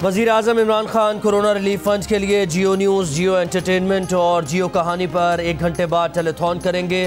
वज़ीर आज़म Imran Khan corona relief fund के लिए जियो न्यूज़, जियो एंटरटेनमेंट और जियो कहानी पर 1 घंटे बाद टेलीथॉन करेंगे।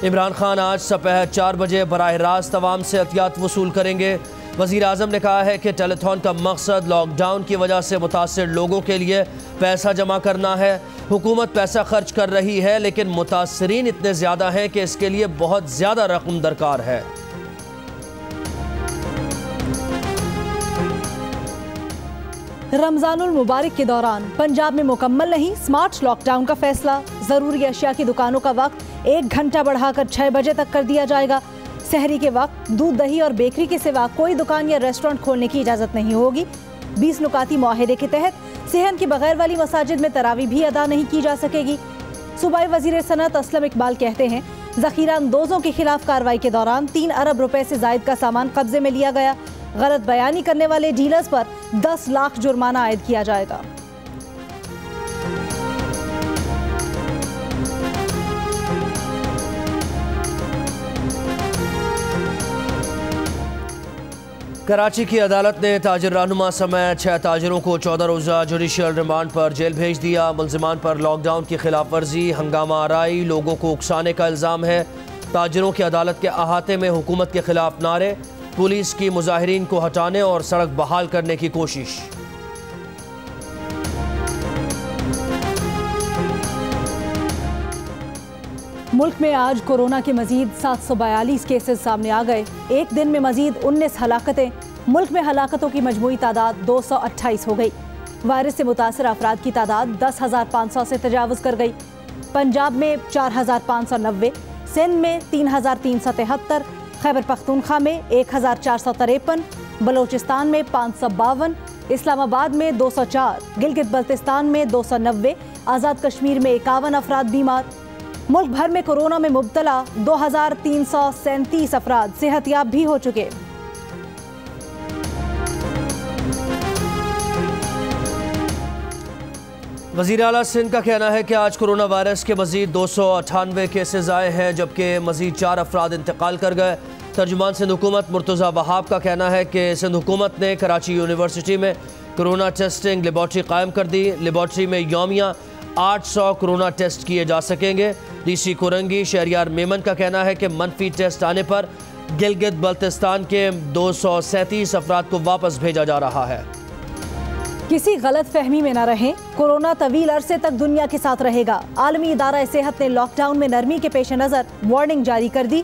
इमरान खान आज दोपहर 4 बजे बराह रास्त अवाम से अतियात वसूल करेंगे। वज़ीर आज़म ने कहा है कि टेलीथॉन का मकसद लॉकडाउन की वजह से मुतासर लोगों के लिए पैसा जमा करना है। हुकूमत पैसा खर्च कर रही है लेकिन मुतासरीन इतने ज़्यादा हैं कि इसके लिए बहुत ज़्यादा रकम दरकार है। रमज़ानुल मुबारक के दौरान पंजाब में मुकम्मल नहीं स्मार्ट लॉकडाउन का फैसला। ज़रूरी अशिया की दुकानों का वक्त 1 घंटा बढ़ाकर 6 बजे तक कर दिया जाएगा। सहरी के वक्त दूध, दही और बेकरी के सिवा कोई दुकान या रेस्टोरेंट खोलने की इजाज़त नहीं होगी। 20 नुकाती मुआहदे के तहत सेहन के बगैर वाली मसाजिद में तरावी भी अदा नहीं की जा सकेगी। सूबाई वज़ीर सनअत असलम इकबाल कहते हैं, ज़ख़ीरा अंदोज़ों के खिलाफ कार्रवाई के दौरान 3 अरब रुपए से ज़ायद का सामान कब्जे में लिया गया। गलत बयानी करने वाले डीलर्स पर 10 लाख जुर्माना आयद किया जाएगा। कराची की अदालत ने ताजिर रहनुमा समेत 6 ताजिरों को 14 रोज़ा जुडिशल रिमांड पर जेल भेज दिया। मुल्ज़िमान पर लॉकडाउन की खिलाफ वर्जी, हंगामा आराई, लोगों को उकसाने का इल्ज़ाम है। ताजिरों की अदालत के अहाते में हुकूमत के खिलाफ नारे, पुलिस की मुजाहिरीन को हटाने और सड़क बहाल करने की कोशिश। मुल्क में आज कोरोना के मजीद 742 केसेस सामने आ गए। एक दिन में मजीद 19 हलाकतें। मुल्क में हलाकतों की मजमूई तादाद 228 हो गई। वायरस से मुतासर अफराद की तादाद 10,500 से तजावज़ कर गई। पंजाब में 4,590, सिंध में 3,373, खैबर पख्तूनख्वा में 1,453, बलोचिस्तान में 552, इस्लामाबाद में 204, गिलगित बल्तिस्तान में 290, आज़ाद कश्मीर में 51 अफराद बीमार। मुल्क भर में कोरोना में मुब्तला 2,337 अफराद सेहतयाब भी हो चुके। वज़ीर आला सिंध का कहना है कि आज कोरोना वायरस के मजीद 298 केसेस आए हैं, जबकि मजीद 4 अफराद इंतकाल कर गए। तर्जुमान सिंध हुकूमत मुर्तज़ा वहाब का कहना है कि सिंध हुकूमत ने कराची यूनिवर्सिटी में कोरोना टेस्टिंग लेबॉर्ट्री कायम कर दी। लेबॉर्ट्री में यौमिया 800 कोरोना टेस्ट किए जा सकेंगे। DC कोरंगी शहरियार मेमन का कहना है कि मनफी टेस्ट आने पर गिलगित बल्तिस्तान के 237 अफराद को वापस भेजा जा रहा है। किसी गलत फहमी में न रहें, कोरोना तवील अरसे तक दुनिया के साथ रहेगा। आलमी इदारा सेहत ने लॉकडाउन में नरमी के पेश नज़र वार्निंग जारी कर दी।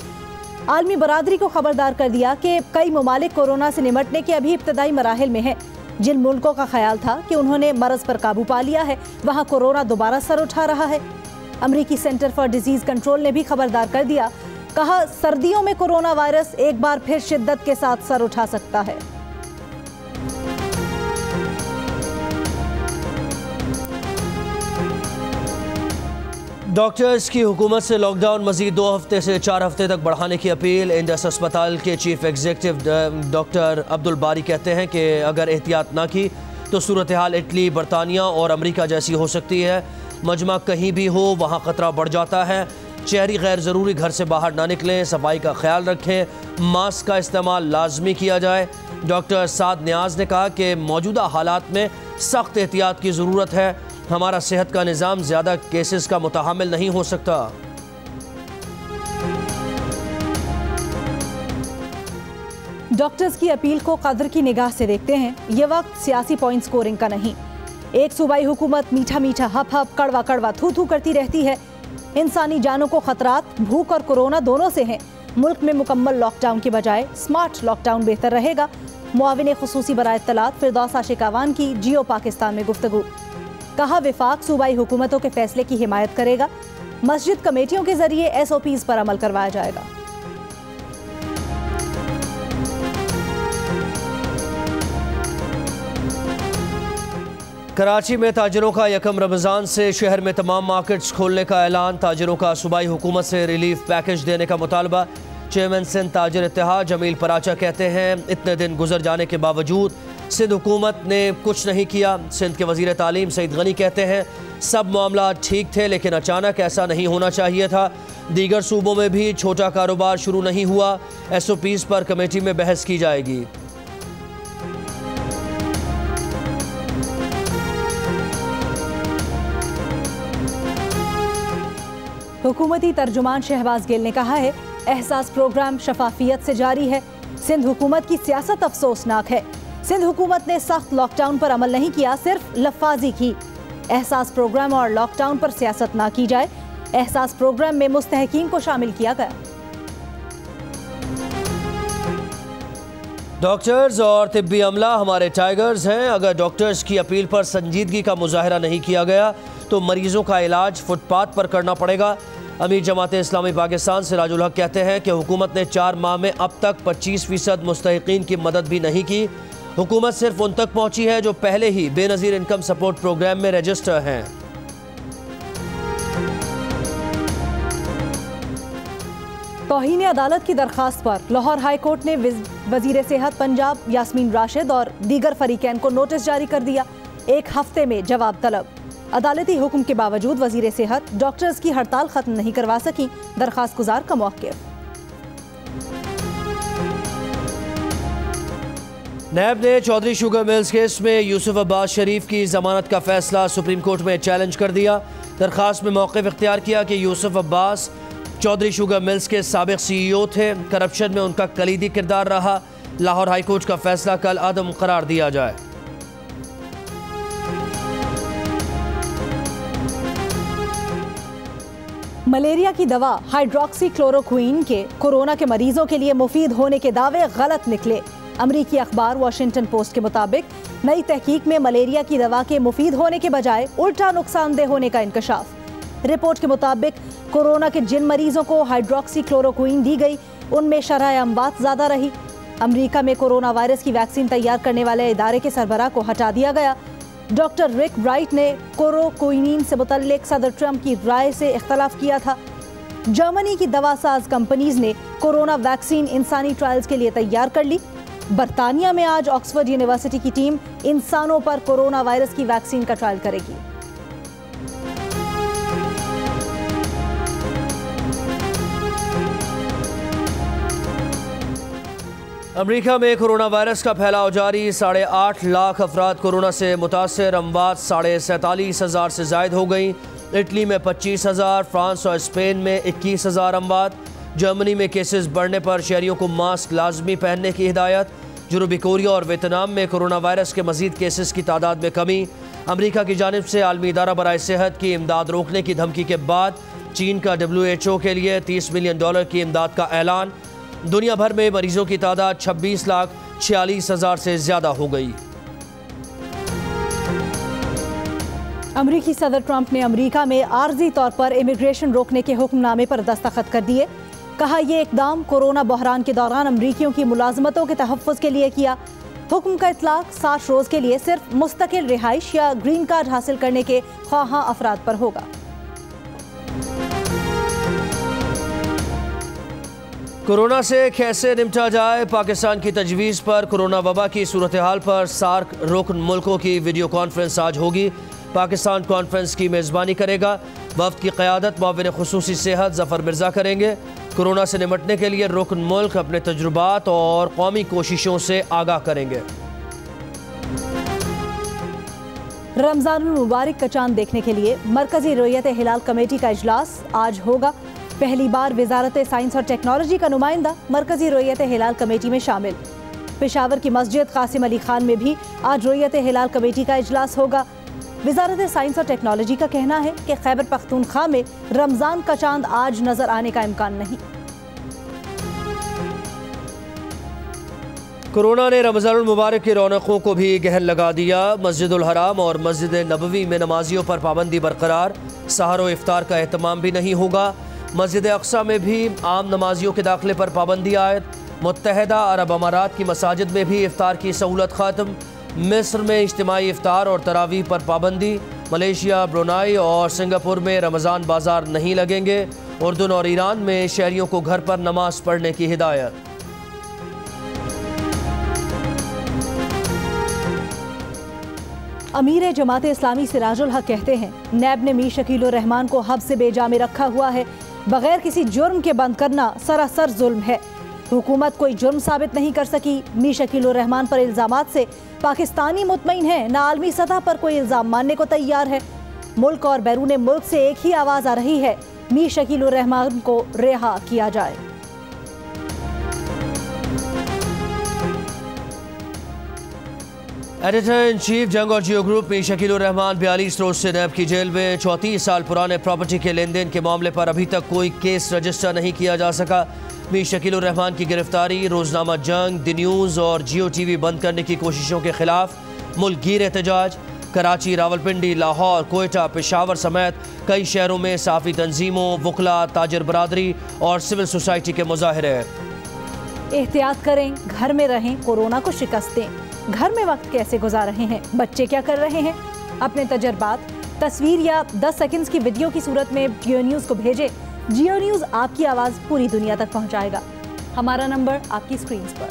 आलमी बरादरी को खबरदार कर दिया कि कई ममालिक कोरोना से निमटने के अभी इब्तदाई मराहिल में हैं। जिन मुल्कों का ख्याल था कि उन्होंने मरज पर काबू पा लिया है, वहाँ कोरोना दोबारा सर उठा रहा है। अमरीकी सेंटर फॉर डिजीज कंट्रोल ने भी खबरदार कर दिया, कहा सर्दियों में कोरोना वायरस एक बार फिर शिद्दत के साथ सर उठा सकता है। डॉक्टर्स की हुकूमत से लॉकडाउन मजीद 2 हफ्ते से 4 हफ्ते तक बढ़ाने की अपील। इंडस अस्पताल के चीफ एग्जीक्यूटिव डॉक्टर अब्दुल बारी कहते हैं कि अगर एहतियात ना की तो सूरत हाल इटली, बरतानिया और अमेरिका जैसी हो सकती है। मजमा कहीं भी हो वहाँ ख़तरा बढ़ जाता है। शहरी गैर ज़रूरी घर से बाहर ना निकलें, सफाई का ख्याल रखें, मास्क का इस्तेमाल लाजमी किया जाए। डॉक्टर साद नियाज़ ने कहा कि मौजूदा हालात में सख्त एहतियात की ज़रूरत है। हमारा सेहत का निज़ाम ज़्यादा केसेस का मुतहम्मिल नहीं हो सकता। डॉक्टर्स की अपील को कदर की निगाह से देखते हैं। ये वक्त सियासी पॉइंट स्कोरिंग का नहीं। एक सूबाई हुकूमत मीठा मीठा हप हप, कड़वा कड़वा थू थू करती रहती है। इंसानी जानों को खतरात भूख और कोरोना दोनों से हैं। मुल्क में मुकम्मल लॉकडाउन के बजाय स्मार्ट लॉकडाउन बेहतर रहेगा। मुआविन खुसूसी बराए इत्तलात फिरदौस आशिक अवान की जियो पाकिस्तान में गुफ्तगू। कहा विफाक सूबाई हुकूमतों के फैसले की हिमायत करेगा। मस्जिद कमेटियों के जरिए SOPs पर अमल करवाया जाएगा। कराची में ताजिरों का यकम रमज़ान से शहर में तमाम मार्केट्स खोलने का ऐलान। ताजिरों का सूबाई हुकूमत से रिलीफ पैकेज देने का मुतालबा। चेयरमैन सिंध ताजिर इत्तेहाद जमील पराचा कहते हैं, इतने दिन गुजर जाने के बावजूद सिंध हुकूमत ने कुछ नहीं किया। सिंध के वज़ीर तालीम सईद गनी कहते हैं, सब मामला ठीक थे लेकिन अचानक ऐसा नहीं होना चाहिए था। दीगर सूबों में भी छोटा कारोबार शुरू नहीं हुआ। SOPs पर कमेटी में बहस की जाएगी। हुकूमती तर्जुमान शहबाज गिल ने कहा है, एहसास प्रोग्राम शफाफियत से जारी है। सिंध हुकूमत की सियासत अफसोसनाक है। सिंध हुकूमत ने सख्त लॉकडाउन पर अमल नहीं किया, सिर्फ लफाजी की। एहसास प्रोग्राम और लॉकडाउन पर सियासत ना की जाए। एहसास प्रोग्राम में मुस्तहकीन को शामिल किया गया। डॉक्टर्स और तिब्बी अमला हमारे टाइगर्स हैं। अगर डॉक्टर्स की अपील पर संजीदगी का मुजाहरा नहीं किया गया तो मरीजों का इलाज फुटपाथ पर करना पड़ेगा। अमीर जमाते इस्लामी पाकिस्तान सिराजुल हक कहते हैं कि हुकूमत ने 4 माह में अब तक 25% मुस्तहिकीन की मदद भी नहीं की। हुकूमत सिर्फ उन तक पहुंची है जो पहले ही बेनज़ीर इनकम सपोर्ट प्रोग्राम में रजिस्टर हैं। तौहीन अदालत की दरखास्त पर लाहौर हाई कोर्ट ने वजीर सेहत पंजाब यास्मीन राशिद और दीगर फरीकैन को नोटिस जारी कर दिया। 1 हफ्ते में जवाब तलब। अदालती हुक्म के बावजूद वजीर सेहत डॉक्टर्स की हड़ताल खत्म नहीं करवा सकी। दरखास्त गुजार का मौक़िफ़। नैब ने चौधरी शुगर मिल्स केस में यूसुफ अब्बास शरीफ की जमानत का फैसला सुप्रीम कोर्ट में चैलेंज कर दिया। दरखास्त में मौक़िफ़ इख्तियार किया कि यूसुफ अब्बास चौधरी शुगर मिल्स के साबिक़ CEO थे। करप्शन में उनका कलीदी किरदार रहा। लाहौर हाई कोर्ट का फैसला कल अदम करार दिया जाए। मलेरिया की दवा हाइड्रोक्सीक्लोरोक्विन के कोरोना के मरीजों के लिए मुफीद होने के दावे गलत निकले। अमरीकी अखबार वाशिंगटन पोस्ट के मुताबिक नई तहकीक में मलेरिया की दवा के मुफीद होने के बजाय उल्टा नुकसानदेह होने का इंकशाफ। रिपोर्ट के मुताबिक कोरोना के जिन मरीजों को हाइड्रोक्सीक्लोरोक्विन दी गई उनमें शरह अमवात ज़्यादा रही। अमरीका में कोरोना वायरस की वैक्सीन तैयार करने वाले इदारे के सरबराह को हटा दिया गया। डॉक्टर रिक ब्राइट ने क्लोरोक्विन से मुतल्लिक सदर ट्रंप की राय से इख्तलाफ किया था। जर्मनी की दवासाज कंपनीज ने कोरोना वैक्सीन इंसानी ट्रायल्स के लिए तैयार कर ली। बरतानिया में आज ऑक्सफोर्ड यूनिवर्सिटी की टीम इंसानों पर कोरोना वायरस की वैक्सीन का ट्रायल करेगी। अमेरिका में कोरोना वायरस का फैलाव जारी। 8.5 लाख अफराद कोरोना से मुतासर। अमवात 47,500 से जायद हो गई। इटली में 25,000, फ्रांस और स्पेन में 21,000 अमवात। जर्मनी में केसेस बढ़ने पर शहरियों को मास्क लाजमी पहनने की हिदायत। जनूबी कोरिया और वियतनाम में कोरोना वायरस के मजीद केसेस की तादाद में कमी। अमेरिका की जानिब से आलमी इदारा बराए सेहत की इमदाद रोकने की धमकी के बाद चीन का WHO के लिए $30 मिलियन की इमदाद का ऐलान। दुनिया भर में मरीजों की तादाद 26,46,000 से ज्यादा हो गई। अमरीकी सदर ट्रंप ने अमरीका में आर्जी तौर पर इमिग्रेशन रोकने के हुक्मनामे पर दस्तखत कर दिए। कहा यह इकदाम कोरोना बहरान के दौरान अमरीकियों की मुलाजमतों के तहफ़्फ़ुज़ के लिए किया। हुक्म का इतलाक 60 रोज़ के लिए सिर्फ मुस्तकिल रिहाइश या ग्रीन कार्ड हासिल करने के ख्वाहां अफराद पर होगा। कोरोना से कैसे निपटा जाए, पाकिस्तान की तजवीज़ पर कोरोना वबा की सूरत हाल पर सार्क रुकन मुल्कों की वीडियो कॉन्फ्रेंस आज होगी। पाकिस्तान कॉन्फ्रेंस की मेज़बानी करेगा। वफ़द की क़यादत मुआविन ख़ुसूसी सेहत ज़फ़र मिर्ज़ा करेंगे। कोरोना से निपटने के लिए रुकन मुल्क अपने तजुर्बात और कौमी कोशिशों से आगाह करेंगे। रमज़ानुल मुबारक का चांद देखने के लिए मरकज़ी रोयत हिलाल कमेटी का इजलास आज होगा। पहली बार वजारत साइंस और टेक्नोलॉजी का नुमाइंदा मरकज़ी रोयत हिलाल कमेटी में शामिल। पेशावर की मस्जिद कासिम अली खान में भी आज रोयत हिलाल कमेटी का इजलास होगा। वजारत साइंस और टेक्नोलॉजी का कहना है कि खैबर पख्तूनख्वा में रमज़ान का चांद आज नजर आने का इम्कान नहीं। कोरोना ने रमज़ानुल मुबारक की रौनकों को भी गहन लगा दिया। मस्जिदुल हराम और मस्जिद नबवी में नमाजियों पर पाबंदी बरकरार। सहर व इफ्तार का एहतमाम भी नहीं होगा। मस्जिद अक्सा में भी आम नमाजियों के दाखिले पर पाबंदी आयद। मुत्तहदा अरब अमारात की मसाजिद में भी इफ्तार की सहूलत ख़त्म। मिस्र में इज्तिमाई इफ्तार और तरावी पर पाबंदी। मलेशिया, ब्रुनाई और सिंगापुर में रमज़ान बाजार नहीं लगेंगे। उर्दन और ईरान में शहरियों को घर पर नमाज पढ़ने की हिदायत। अमीर जमात इस्लामी सिराजुल हक कहते हैं नैब ने मीर शकील उर रहमान को हब से बेजा में रखा हुआ है। बगैर किसी जुर्म के बंद करना सरासर जुल्म है। हुकूमत कोई जुर्म साबित नहीं कर सकी। मीर शकील उर रहमान पर इल्ज़ामात से पाकिस्तानी मुतमईन है, ना आलमी सतह पर कोई इल्ज़ाम मानने को तैयार है। मुल्क और बैरून मुल्क से एक ही आवाज़ आ रही है मीर शकील उर रहमान को रिहा किया जाए। एडिटर इन चीफ जंग और जियो ग्रुप मीर शकील उर रहमान 42 रोज से नैब की जेल में। 34 साल पुराने प्रॉपर्टी के लेन देन के मामले पर अभी तक कोई केस रजिस्टर नहीं किया जा सका। मीर शकील उर रहमान की गिरफ्तारी रोजनामा जंग, द न्यूज़ और जियो टीवी बंद करने की कोशिशों के खिलाफ मुल्क गिर एहतजाज। कराची, रावलपिंडी, लाहौर, कोयटा, पेशावर समेत कई शहरों में साफ़ी तंजीमों, वकला, ताजर बरादरी और सिविल सोसाइटी के मुजाहरे। एहतियात करें, घर में रहें, कोरोना को शिकस्त दें। घर में वक्त कैसे गुजार रहे हैं, बच्चे क्या कर रहे हैं? अपने तजर्बात तस्वीर या 10 सेकंड्स की वीडियो की सूरत में जियो न्यूज़ को भेजें। जियो न्यूज़ आपकी आवाज़ पूरी दुनिया तक पहुंचाएगा। हमारा नंबर आपकी स्क्रीन पर।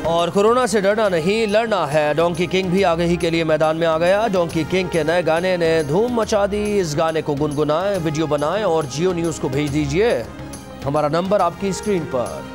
और कोरोना से डरना नहीं, लड़ना है। डोंकी किंग भी आगही के लिए मैदान में आ गया। डोंकी किंग के नए गाने ने धूम मचा दी। इस गाने को गुनगुनाएं, वीडियो बनाएं और जियो न्यूज़ को भेज दीजिए। हमारा नंबर आपकी स्क्रीन पर।